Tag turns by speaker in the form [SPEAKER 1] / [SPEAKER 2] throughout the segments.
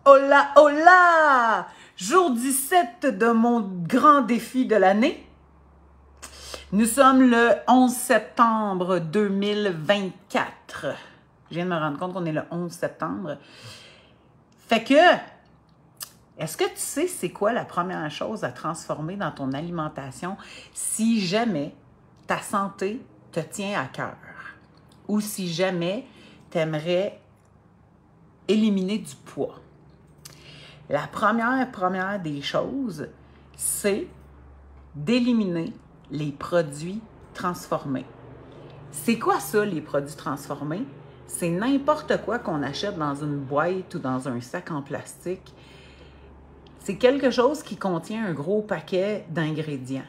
[SPEAKER 1] Hola, hola! Jour 17 de mon grand défi de l'année. Nous sommes le 11 septembre 2024. Je viens de me rendre compte qu'on est le 11 septembre. Fait que, est-ce que tu sais c'est quoi la première chose à transformer dans ton alimentation si jamais ta santé te tient à cœur? Ou si jamais tu aimerais éliminer du poids? La première des choses, c'est d'éliminer les produits transformés. C'est quoi ça, les produits transformés? C'est n'importe quoi qu'on achète dans une boîte ou dans un sac en plastique. C'est quelque chose qui contient un gros paquet d'ingrédients.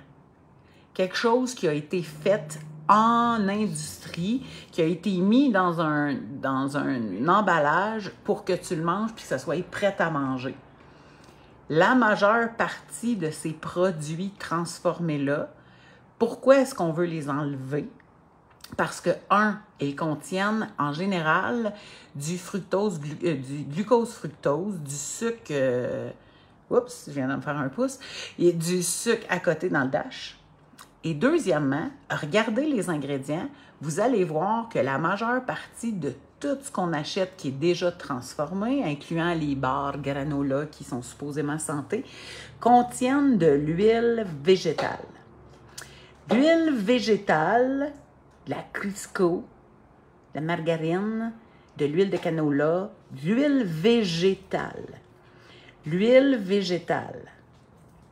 [SPEAKER 1] Quelque chose qui a été fait en industrie, qui a été mis dans un emballage pour que tu le manges puis que ça soit prêt à manger. La majeure partie de ces produits transformés-là, pourquoi est-ce qu'on veut les enlever? Parce que, ils contiennent en général du fructose, du glucose-fructose, du sucre, oups, je viens de me faire un pouce, et du sucre à côté dans le dash. Et deuxièmement, regardez les ingrédients, vous allez voir que la majeure partie de tout ce qu'on achète qui est déjà transformé, incluant les barres granola qui sont supposément santé, contiennent de l'huile végétale. L'huile végétale, de la Crisco, de la margarine, de l'huile de canola, de l'huile végétale. L'huile végétale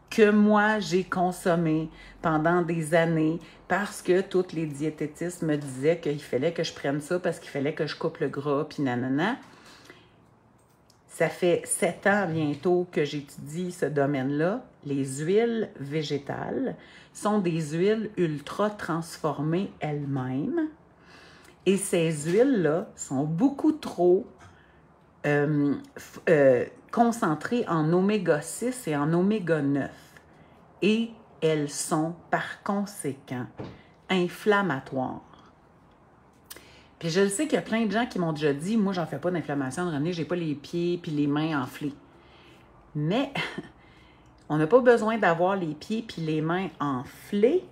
[SPEAKER 1] que moi, j'ai consommée pendant des années parce que toutes les diététistes me disaient qu'il fallait que je prenne ça parce qu'il fallait que je coupe le gras, puis nanana. Ça fait 7 ans bientôt que j'étudie ce domaine-là. Les huiles végétales sont des huiles ultra transformées elles-mêmes. Et ces huiles-là sont beaucoup trop concentrées en oméga 6 et en oméga 9. Et elles sont, par conséquent, inflammatoires. Puis je le sais qu'il y a plein de gens qui m'ont déjà dit « Moi, j'en fais pas d'inflammation de René, j'ai pas les pieds puis les mains enflés. » Mais on n'a pas besoin d'avoir les pieds puis les mains enflés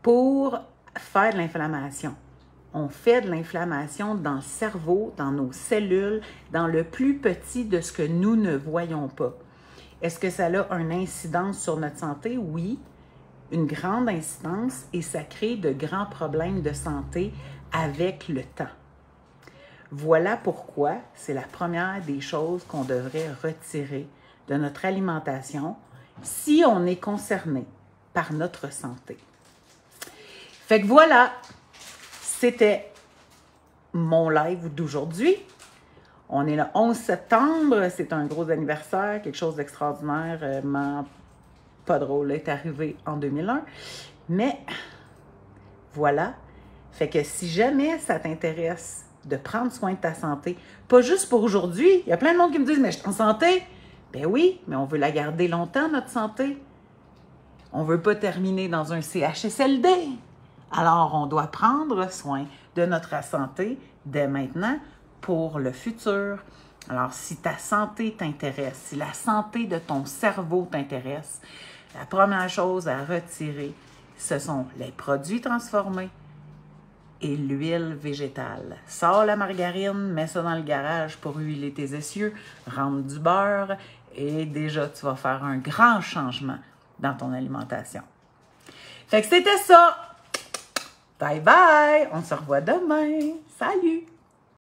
[SPEAKER 1] pour faire de l'inflammation. On fait de l'inflammation dans le cerveau, dans nos cellules, dans le plus petit de ce que nous ne voyons pas. Est-ce que ça a une incidence sur notre santé? Oui, une grande incidence et ça crée de grands problèmes de santé avec le temps. Voilà pourquoi c'est la première des choses qu'on devrait retirer de notre alimentation si on est concerné par notre santé. Fait que voilà, c'était mon live d'aujourd'hui. On est le 11 septembre, c'est un gros anniversaire, quelque chose d'extraordinairement pas drôle est arrivé en 2001. Mais voilà, fait que si jamais ça t'intéresse de prendre soin de ta santé, pas juste pour aujourd'hui, il y a plein de monde qui me disent « Mais je suis en santé! » Ben oui, mais on veut la garder longtemps, notre santé. On ne veut pas terminer dans un CHSLD. Alors, on doit prendre soin de notre santé dès maintenant pour le futur. Alors, si ta santé t'intéresse, si la santé de ton cerveau t'intéresse, la première chose à retirer, ce sont les produits transformés et l'huile végétale. Sors la margarine, mets ça dans le garage pour huiler tes essieux, rentre du beurre et déjà, tu vas faire un grand changement dans ton alimentation. Fait que c'était ça! Bye bye! On se revoit demain! Salut!